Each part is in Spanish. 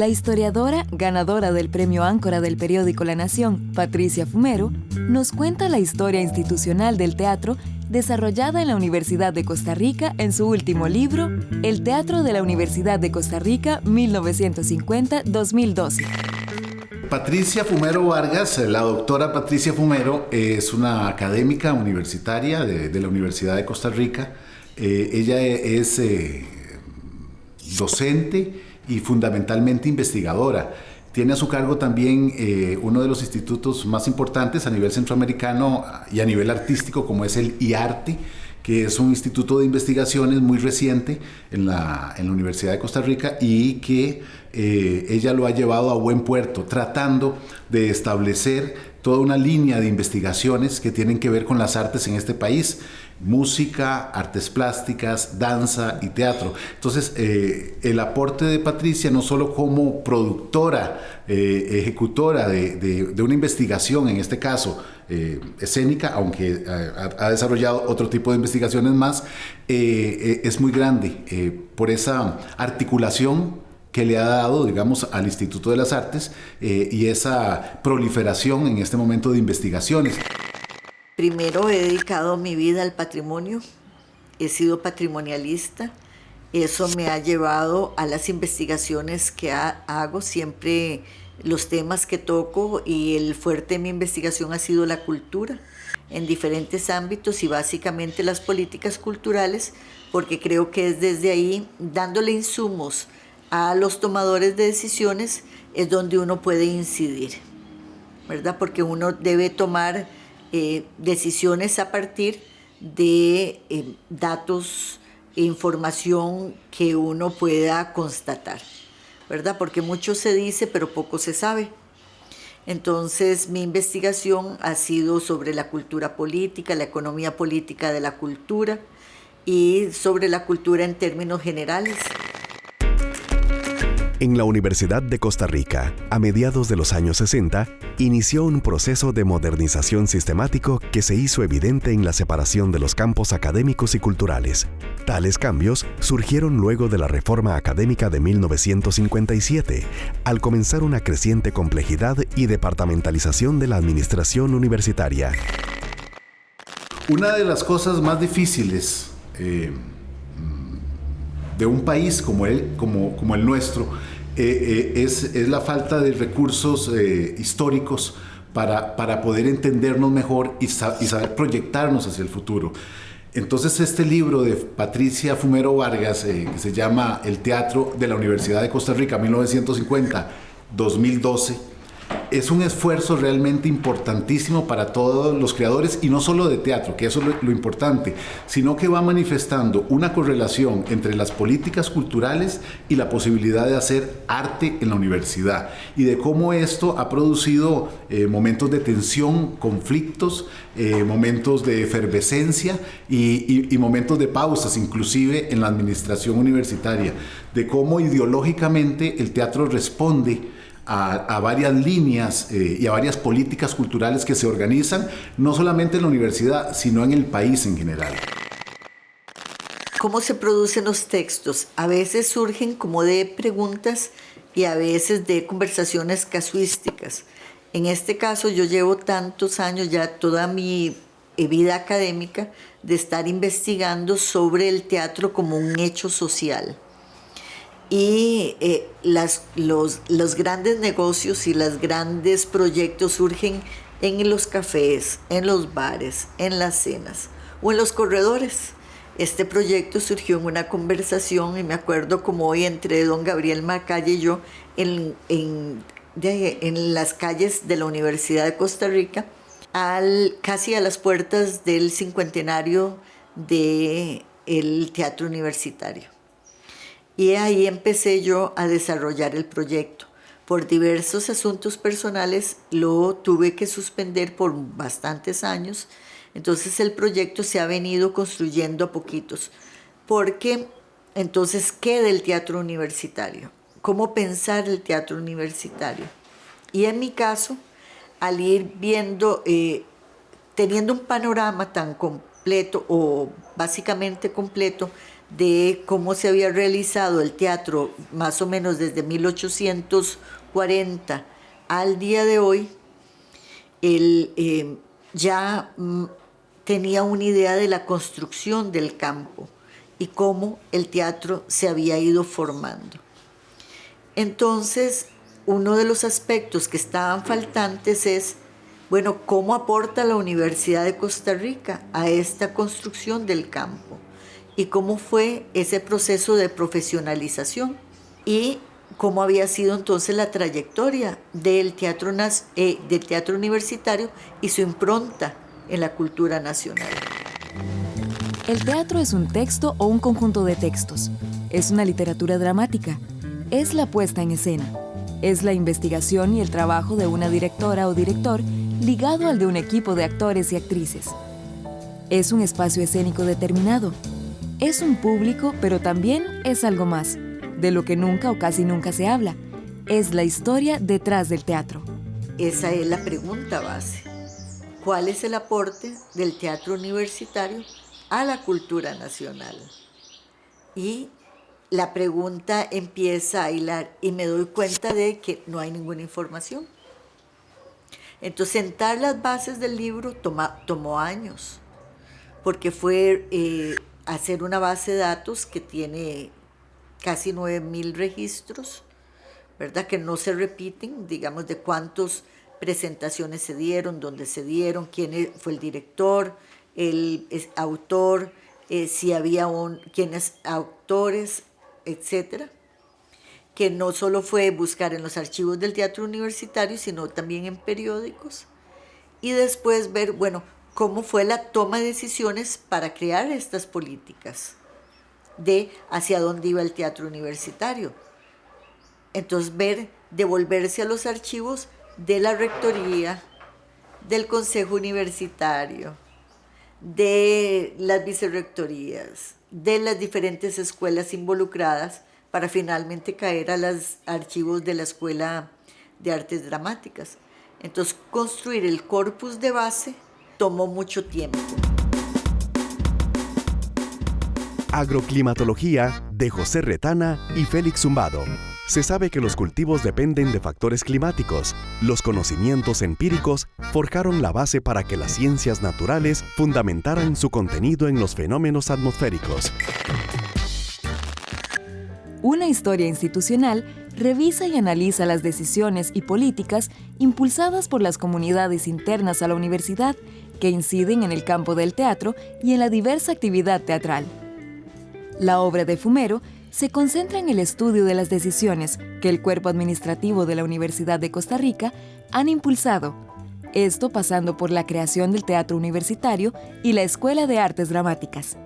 La historiadora, ganadora del premio Áncora del periódico La Nación, Patricia Fumero, nos cuenta la historia institucional del teatro desarrollada en la Universidad de Costa Rica en su último libro, El Teatro de la Universidad de Costa Rica 1950-2012. Patricia Fumero Vargas, la doctora Patricia Fumero, es una académica universitaria de la Universidad de Costa Rica. Ella es docente y fundamentalmente investigadora. Tiene a su cargo también uno de los institutos más importantes a nivel centroamericano y a nivel artístico, como es el IARTE, que es un instituto de investigaciones muy reciente en la Universidad de Costa Rica y que ella lo ha llevado a buen puerto, tratando de establecer toda una línea de investigaciones que tienen que ver con las artes en este país: música, artes plásticas, danza y teatro. Entonces, el aporte de Patricia, no solo como productora, ejecutora de una investigación, en este caso escénica, aunque ha desarrollado otro tipo de investigaciones más, es muy grande por esa articulación que le ha dado, digamos, al Instituto de las Artes y esa proliferación en este momento de investigaciones. Primero he dedicado mi vida al patrimonio, he sido patrimonialista, eso me ha llevado a las investigaciones que hago, siempre los temas que toco, y el fuerte de mi investigación ha sido la cultura en diferentes ámbitos y básicamente las políticas culturales, porque creo que es desde ahí, dándole insumos a los tomadores de decisiones, es donde uno puede incidir, ¿verdad? Porque uno debe tomar decisiones a partir de datos e información que uno pueda constatar, ¿verdad? Porque mucho se dice, pero poco se sabe. Entonces, mi investigación ha sido sobre la cultura política, la economía política de la cultura y sobre la cultura en términos generales. En la Universidad de Costa Rica, a mediados de los años 60, inició un proceso de modernización sistemático que se hizo evidente en la separación de los campos académicos y culturales. Tales cambios surgieron luego de la reforma académica de 1957, al comenzar una creciente complejidad y departamentalización de la administración universitaria. Una de las cosas más difíciles de un país como el nuestro es la falta de recursos históricos para poder entendernos mejor y saber proyectarnos hacia el futuro. Entonces, este libro de Patricia Fumero Vargas, que se llama El Teatro de la Universidad de Costa Rica 1950-2012, es un esfuerzo realmente importantísimo para todos los creadores, y no solo de teatro, que eso es lo importante, sino que va manifestando una correlación entre las políticas culturales y la posibilidad de hacer arte en la universidad, y de cómo esto ha producido momentos de tensión, conflictos, momentos de efervescencia y momentos de pausas, inclusive en la administración universitaria, de cómo ideológicamente el teatro responde a varias líneas y a varias políticas culturales que se organizan, no solamente en la universidad, sino en el país en general. ¿Cómo se producen los textos? A veces surgen como de preguntas y a veces de conversaciones casuísticas. En este caso, yo llevo tantos años, ya toda mi vida académica, de estar investigando sobre el teatro como un hecho social. Y los grandes negocios y los grandes proyectos surgen en los cafés, en los bares, en las cenas o en los corredores. Este proyecto surgió en una conversación, y me acuerdo como hoy, entre don Gabriel Macalle y yo en las calles de la Universidad de Costa Rica, casi a las puertas del cincuentenario del Teatro Universitario. Y ahí empecé yo a desarrollar el proyecto. Por diversos asuntos personales lo tuve que suspender por bastantes años. Entonces el proyecto se ha venido construyendo a poquitos. Porque entonces, ¿qué del teatro universitario? ¿Cómo pensar el teatro universitario? Y en mi caso, al ir viendo, teniendo un panorama tan completo o básicamente completo de cómo se había realizado el teatro más o menos desde 1840 al día de hoy, él ya tenía una idea de la construcción del campo y cómo el teatro se había ido formando. Entonces, uno de los aspectos que estaban faltantes es, bueno, ¿cómo aporta la Universidad de Costa Rica a esta construcción del campo? Y cómo fue ese proceso de profesionalización y cómo había sido entonces la trayectoria del teatro universitario y su impronta en la cultura nacional. El teatro es un texto o un conjunto de textos. Es una literatura dramática. Es la puesta en escena. Es la investigación y el trabajo de una directora o director ligado al de un equipo de actores y actrices. Es un espacio escénico determinado. Es un público, pero también es algo más, de lo que nunca o casi nunca se habla. Es la historia detrás del teatro. Esa es la pregunta base. ¿Cuál es el aporte del teatro universitario a la cultura nacional? Y la pregunta empieza a hilar y me doy cuenta de que no hay ninguna información. Entonces, sentar las bases del libro tomó años, porque fue hacer una base de datos que tiene casi 9,000 registros, ¿verdad? Que no se repiten, digamos, de cuántas presentaciones se dieron, dónde se dieron, quién fue el director, el autor, si había quiénes autores, etcétera. Que no solo fue buscar en los archivos del teatro universitario, sino también en periódicos. Y después ver, bueno, cómo fue la toma de decisiones para crear estas políticas de hacia dónde iba el teatro universitario. Entonces devolverse a los archivos de la rectoría, del consejo universitario, de las vicerrectorías, de las diferentes escuelas involucradas, para finalmente caer a los archivos de la Escuela de Artes Dramáticas. Entonces, construir el corpus de base tomó mucho tiempo. Agroclimatología de José Retana y Félix Zumbado. Se sabe que los cultivos dependen de factores climáticos. Los conocimientos empíricos forjaron la base para que las ciencias naturales fundamentaran su contenido en los fenómenos atmosféricos. Una historia institucional revisa y analiza las decisiones y políticas impulsadas por las comunidades internas a la universidad que inciden en el campo del teatro y en la diversa actividad teatral. La obra de Fumero se concentra en el estudio de las decisiones que el cuerpo administrativo de la Universidad de Costa Rica han impulsado, esto pasando por la creación del teatro universitario y la Escuela de Artes Dramáticas.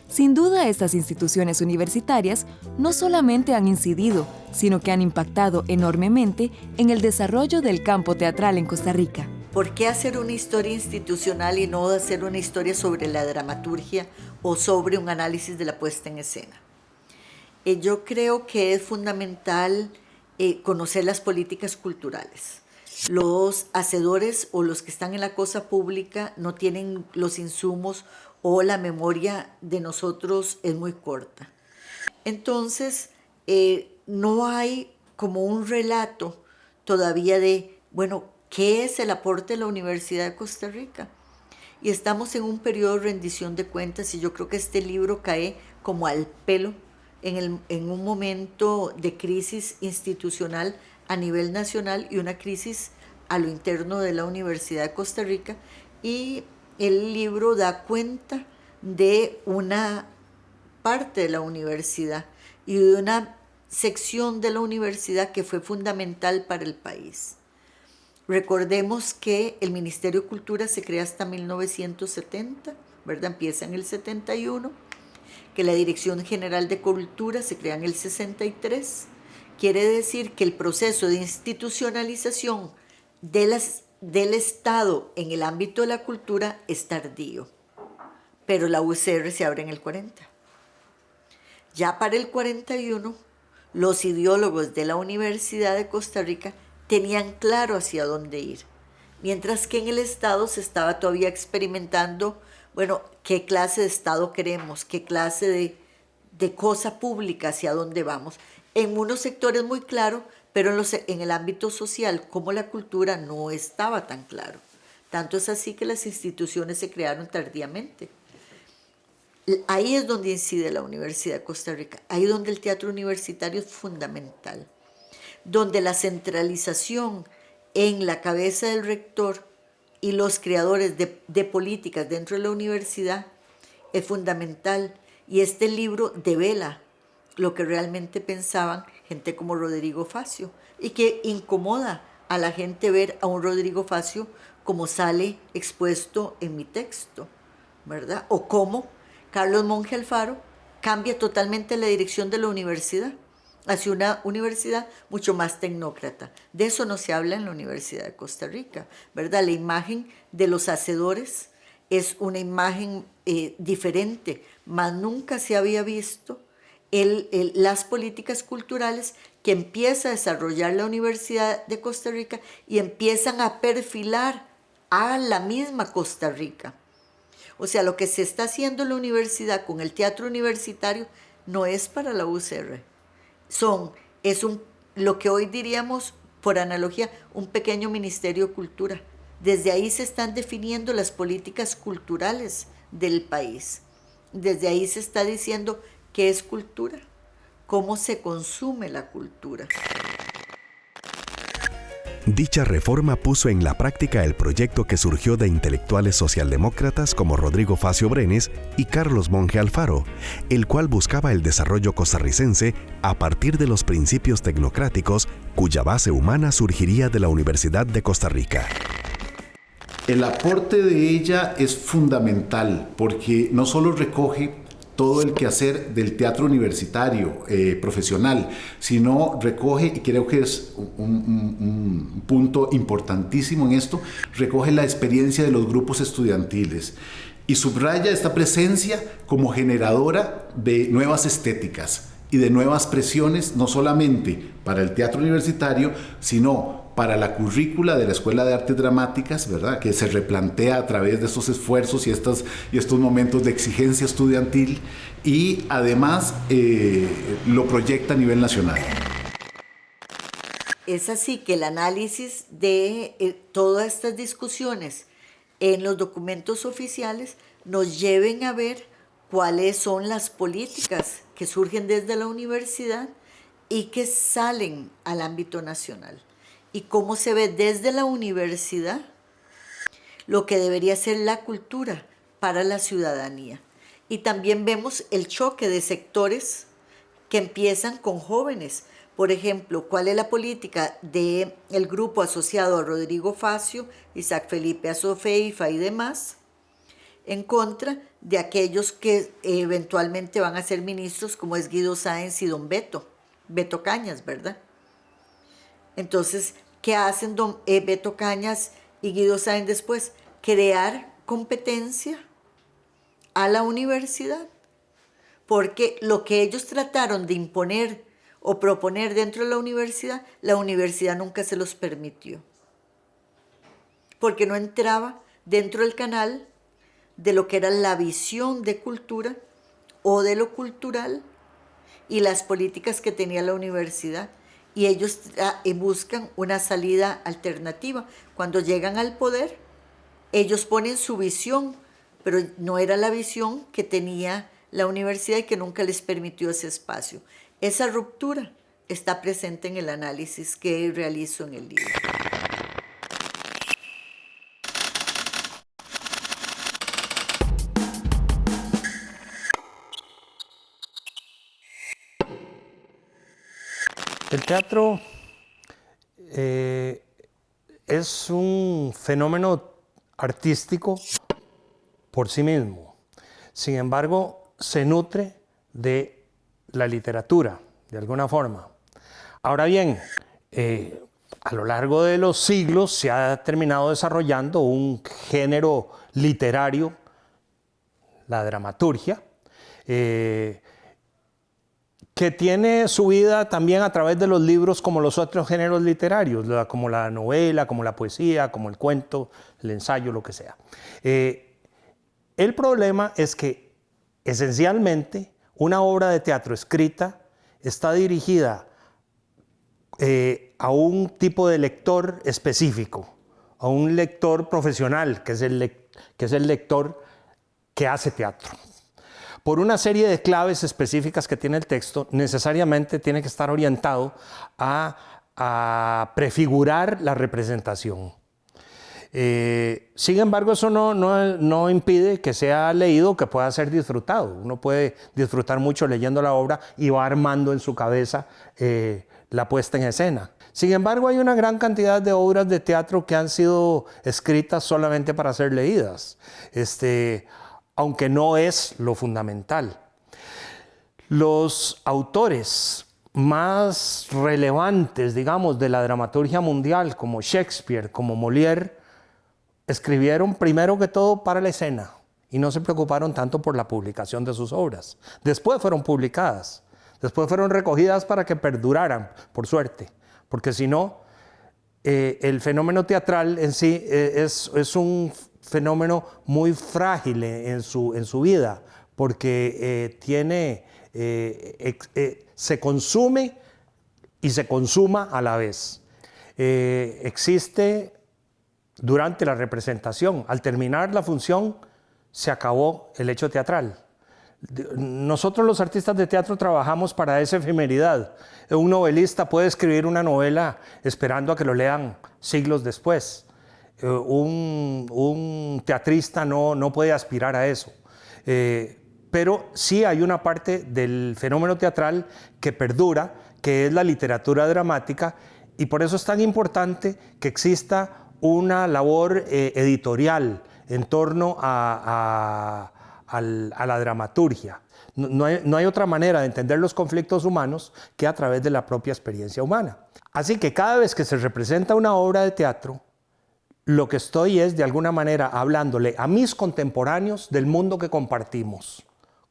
Sin duda, estas instituciones universitarias no solamente han incidido, sino que han impactado enormemente en el desarrollo del campo teatral en Costa Rica. ¿Por qué hacer una historia institucional y no hacer una historia sobre la dramaturgia o sobre un análisis de la puesta en escena? Yo creo que es fundamental conocer las políticas culturales. Los hacedores o los que están en la cosa pública no tienen los insumos o la memoria de nosotros es muy corta. Entonces, no hay como un relato todavía de, bueno, ¿qué es el aporte de la Universidad de Costa Rica? Y estamos en un periodo de rendición de cuentas y yo creo que este libro cae como al pelo en un momento de crisis institucional a nivel nacional y una crisis a lo interno de la Universidad de Costa Rica, y el libro da cuenta de una parte de la universidad y de una sección de la universidad que fue fundamental para el país. Recordemos que el Ministerio de Cultura se crea hasta 1970, ¿verdad? Empieza en el 71, que la Dirección General de Cultura se crea en el 63. Quiere decir que el proceso de institucionalización del Estado en el ámbito de la cultura es tardío, pero la UCR se abre en el 40. Ya para el 41, los ideólogos de la Universidad de Costa Rica tenían claro hacia dónde ir, mientras que en el Estado se estaba todavía experimentando, bueno, qué clase de Estado queremos, qué clase de cosa pública hacia dónde vamos. En unos sectores muy claro, pero en el ámbito social, como la cultura, no estaba tan claro. Tanto es así que las instituciones se crearon tardíamente. Ahí es donde incide la Universidad de Costa Rica, ahí donde el teatro universitario es fundamental, donde la centralización en la cabeza del rector y los creadores de políticas dentro de la universidad es fundamental. Y este libro devela lo que realmente pensaban gente como Rodrigo Facio, y que incomoda a la gente ver a un Rodrigo Facio como sale expuesto en mi texto, ¿verdad? O como Carlos Monge Alfaro cambia totalmente la dirección de la universidad hacia una universidad mucho más tecnócrata. De eso no se habla en la Universidad de Costa Rica, ¿verdad? La imagen de los hacedores es una imagen diferente, mas nunca se había visto las políticas culturales que empieza a desarrollar la Universidad de Costa Rica y empiezan a perfilar a la misma Costa Rica. O sea, lo que se está haciendo en la universidad con el teatro universitario no es para la UCR. Lo que hoy diríamos, por analogía, un pequeño ministerio de cultura. Desde ahí se están definiendo las políticas culturales del país. Desde ahí se está diciendo qué es cultura, cómo se consume la cultura. Dicha reforma puso en la práctica el proyecto que surgió de intelectuales socialdemócratas como Rodrigo Facio Brenes y Carlos Monge Alfaro, el cual buscaba el desarrollo costarricense a partir de los principios tecnocráticos cuya base humana surgiría de la Universidad de Costa Rica. El aporte de ella es fundamental porque no solo recoge todo el quehacer del teatro universitario profesional, sino recoge, y creo que es un punto importantísimo en esto, recoge la experiencia de los grupos estudiantiles y subraya esta presencia como generadora de nuevas estéticas y de nuevas presiones, no solamente para el teatro universitario, sino para la currícula de la Escuela de Artes Dramáticas, ¿verdad? Que se replantea a través de estos esfuerzos y estos momentos de exigencia estudiantil, y además lo proyecta a nivel nacional. Es así que el análisis de todas estas discusiones en los documentos oficiales nos lleven a ver cuáles son las políticas que surgen desde la universidad y que salen al ámbito nacional, y cómo se ve desde la universidad lo que debería ser la cultura para la ciudadanía. Y también vemos el choque de sectores que empiezan con jóvenes. Por ejemplo, ¿cuál es la política del grupo asociado a Rodrigo Facio, Isaac Felipe Azofeifa y demás, en contra de aquellos que eventualmente van a ser ministros, como es Guido Sáenz y don Beto Cañas, ¿verdad? Entonces, ¿qué hacen Beto Cañas y Guido Sáenz después? Crear competencia a la universidad, porque lo que ellos trataron de imponer o proponer dentro de la universidad nunca se los permitió, porque no entraba dentro del canal de lo que era la visión de cultura o de lo cultural y las políticas que tenía la universidad. Y ellos buscan una salida alternativa. Cuando llegan al poder, ellos ponen su visión, pero no era la visión que tenía la universidad y que nunca les permitió ese espacio. Esa ruptura está presente en el análisis que realizo en el libro. El teatro es un fenómeno artístico por sí mismo. Sin embargo, se nutre de la literatura, de alguna forma. Ahora bien, a lo largo de los siglos se ha terminado desarrollando un género literario, la dramaturgia, que tiene su vida también a través de los libros como los otros géneros literarios, como la novela, como la poesía, como el cuento, el ensayo, lo que sea. El problema es que esencialmente Una obra de teatro escrita está dirigida a un tipo de lector específico, a un lector profesional, que es el lector que hace teatro. Por una serie de claves específicas que tiene el texto, necesariamente tiene que estar orientado a prefigurar la representación. Sin embargo, eso no impide que sea leído, que pueda ser disfrutado. Uno puede disfrutar mucho leyendo la obra y va armando en su cabeza la puesta en escena. Sin embargo, hay una gran cantidad de obras de teatro que han sido escritas solamente para ser leídas, aunque no es lo fundamental. Los autores más relevantes, digamos, de la dramaturgia mundial, como Shakespeare, como Molière, escribieron primero que todo para la escena y no se preocuparon tanto por la publicación de sus obras. Después fueron publicadas, después fueron recogidas para que perduraran, por suerte, porque si no, el fenómeno teatral en sí es un fenómeno muy frágil en su vida, porque se consume y se consuma a la vez. Existe durante la representación. Al terminar la función, se acabó el hecho teatral. Nosotros los artistas de teatro trabajamos para esa efemeridad. Un novelista puede escribir una novela esperando a que lo lean siglos después. Un teatrista no puede aspirar a eso. Pero sí hay una parte del fenómeno teatral que perdura, que es la literatura dramática, y por eso es tan importante que exista una labor editorial en torno a la dramaturgia. No hay otra manera de entender los conflictos humanos que a través de la propia experiencia humana. Así que cada vez que se representa una obra de teatro, lo que estoy es, de alguna manera, hablándole a mis contemporáneos del mundo que compartimos,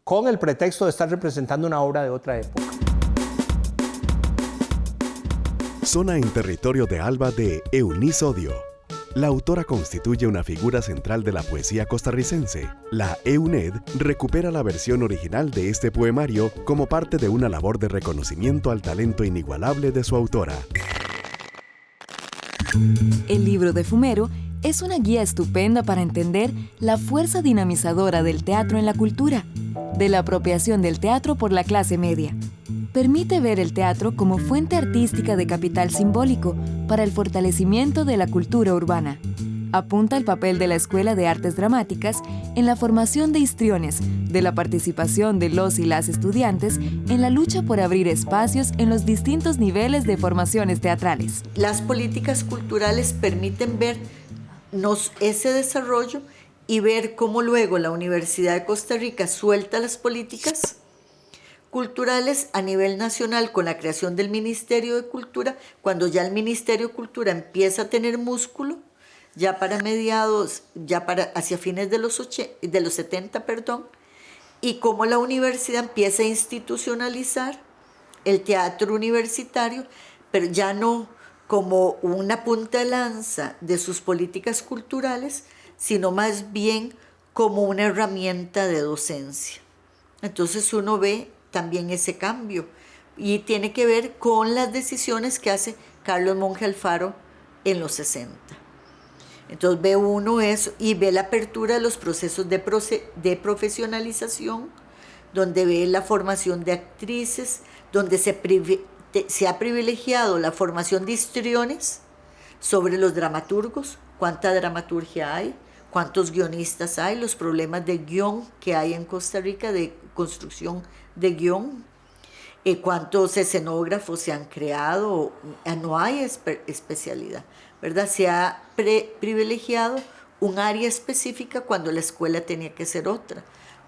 con el pretexto de estar representando una obra de otra época. Zona en territorio de Alba de Eunice Odio. La autora constituye una figura central de la poesía costarricense. La EUNED recupera la versión original de este poemario como parte de una labor de reconocimiento al talento inigualable de su autora. El libro de Fumero es una guía estupenda para entender la fuerza dinamizadora del teatro en la cultura, de la apropiación del teatro por la clase media. Permite ver el teatro como fuente artística de capital simbólico para el fortalecimiento de la cultura urbana. Apunta el papel de la Escuela de Artes Dramáticas en la formación de histriones, de la participación de los y las estudiantes en la lucha por abrir espacios en los distintos niveles de formaciones teatrales. Las políticas culturales permiten vernos ese desarrollo y ver cómo luego la Universidad de Costa Rica suelta las políticas culturales a nivel nacional con la creación del Ministerio de Cultura, cuando ya el Ministerio de Cultura empieza a tener músculo, ya para mediados, hacia fines de los 70, y cómo la universidad empieza a institucionalizar el teatro universitario, pero ya no como una punta de lanza de sus políticas culturales, sino más bien como una herramienta de docencia. Entonces uno ve también ese cambio y tiene que ver con las decisiones que hace Carlos Monge Alfaro en los 60. Entonces ve uno eso y ve la apertura de los procesos de profesionalización, donde ve la formación de actrices, donde se ha privilegiado la formación de histriones sobre los dramaturgos, cuánta dramaturgia hay, cuántos guionistas hay, los problemas de guión que hay en Costa Rica, de construcción de guión, cuántos escenógrafos se han creado, no hay especialidad, ¿verdad? Se ha privilegiado un área específica cuando la escuela tenía que ser otra.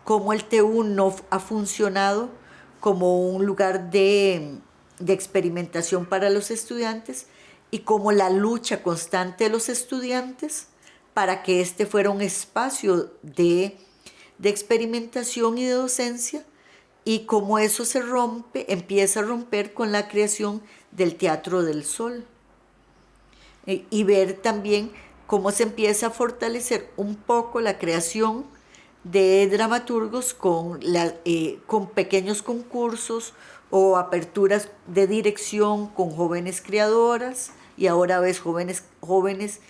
Como el TU no ha funcionado como un lugar de experimentación para los estudiantes y como la lucha constante de los estudiantes para que este fuera un espacio de experimentación y de docencia, y como eso empieza a romper con la creación del Teatro del Sol. Y ver también cómo se empieza a fortalecer un poco la creación de dramaturgos con pequeños concursos o aperturas de dirección con jóvenes creadoras, y ahora ves jóvenes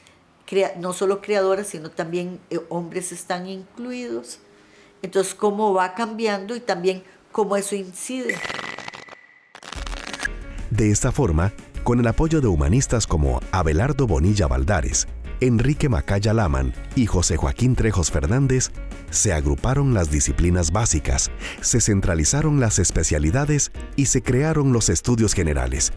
no solo creadoras, sino también hombres están incluidos. Entonces, cómo va cambiando y también cómo eso incide. De esta forma, con el apoyo de humanistas como Abelardo Bonilla Valdares, Enrique Macaya Laman y José Joaquín Trejos Fernández, se agruparon las disciplinas básicas, se centralizaron las especialidades y se crearon los estudios generales.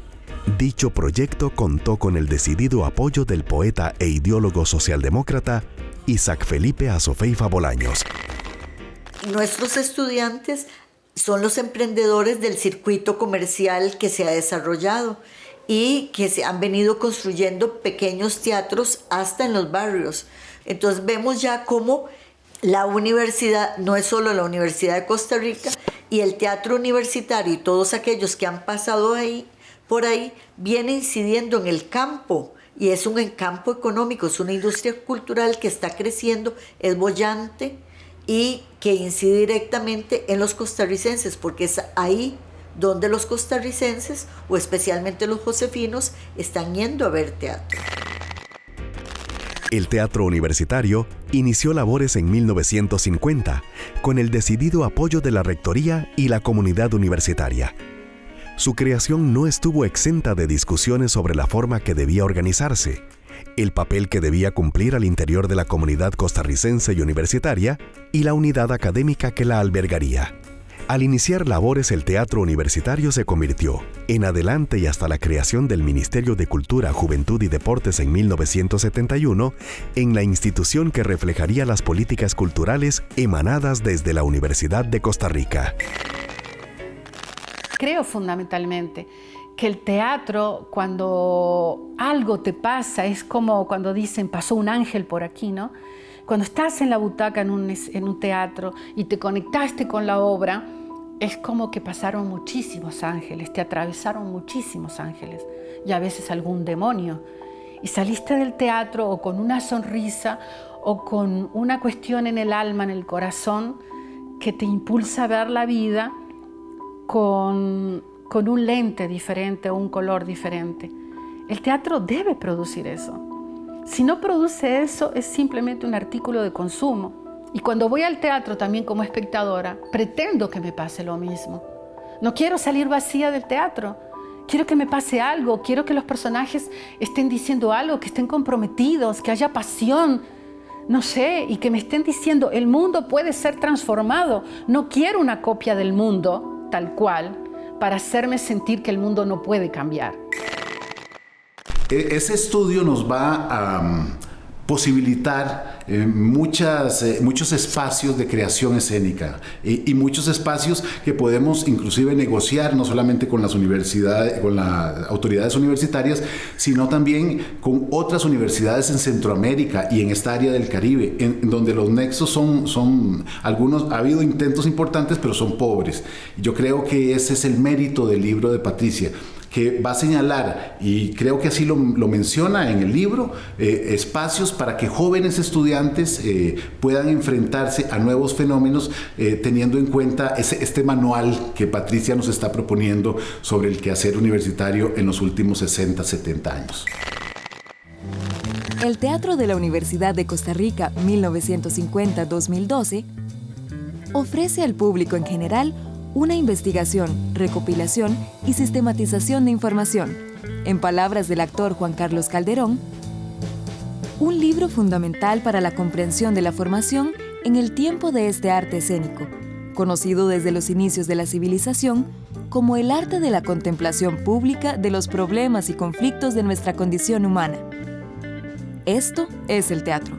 Dicho proyecto contó con el decidido apoyo del poeta e ideólogo socialdemócrata Isaac Felipe Azofeifa Bolaños. Nuestros estudiantes son los emprendedores del circuito comercial que se ha desarrollado y que se han venido construyendo pequeños teatros hasta en los barrios. Entonces vemos ya cómo la universidad, no es solo la Universidad de Costa Rica, y el teatro universitario y todos aquellos que han pasado por ahí, viene incidiendo en el campo, y es un campo económico, es una industria cultural que está creciendo, es boyante y que incide directamente en los costarricenses, porque es ahí donde los costarricenses, o especialmente los josefinos, están yendo a ver teatro. El teatro universitario inició labores en 1950, con el decidido apoyo de la Rectoría y la comunidad universitaria. Su creación no estuvo exenta de discusiones sobre la forma que debía organizarse, el papel que debía cumplir al interior de la comunidad costarricense y universitaria, y la unidad académica que la albergaría. Al iniciar labores, el teatro universitario se convirtió, en adelante y hasta la creación del Ministerio de Cultura, Juventud y Deportes en 1971, en la institución que reflejaría las políticas culturales emanadas desde la Universidad de Costa Rica. Creo fundamentalmente que el teatro, cuando algo te pasa, es como cuando dicen pasó un ángel por aquí, ¿no? Cuando estás en la butaca en un teatro y te conectaste con la obra, es como que pasaron muchísimos ángeles, te atravesaron muchísimos ángeles y a veces algún demonio. Y saliste del teatro o con una sonrisa o con una cuestión en el alma, en el corazón, que te impulsa a ver la vida con un lente diferente o un color diferente. El teatro debe producir eso. Si no produce eso, es simplemente un artículo de consumo. Y cuando voy al teatro también como espectadora, pretendo que me pase lo mismo. No quiero salir vacía del teatro. Quiero que me pase algo, quiero que los personajes estén diciendo algo, que estén comprometidos, que haya pasión, no sé, y que me estén diciendo, el mundo puede ser transformado. No quiero una copia del mundo, tal cual, para hacerme sentir que el mundo no puede cambiar. Ese estudio nos va a posibilitar muchos espacios de creación escénica y muchos espacios que podemos inclusive negociar no solamente con las universidades, con las autoridades universitarias, sino también con otras universidades en Centroamérica y en esta área del Caribe, en donde los nexos son algunos, ha habido intentos importantes, pero son pobres. Yo creo que ese es el mérito del libro de Patricia, que va a señalar, y creo que así lo menciona en el libro, espacios para que jóvenes estudiantes puedan enfrentarse a nuevos fenómenos, teniendo en cuenta este manual que Patricia nos está proponiendo sobre el quehacer universitario en los últimos 60, 70 años. El Teatro de la Universidad de Costa Rica 1950-2012 ofrece al público en general una investigación, recopilación y sistematización de información, en palabras del actor Juan Carlos Calderón, un libro fundamental para la comprensión de la formación en el tiempo de este arte escénico, conocido desde los inicios de la civilización como el arte de la contemplación pública de los problemas y conflictos de nuestra condición humana. Esto es el teatro.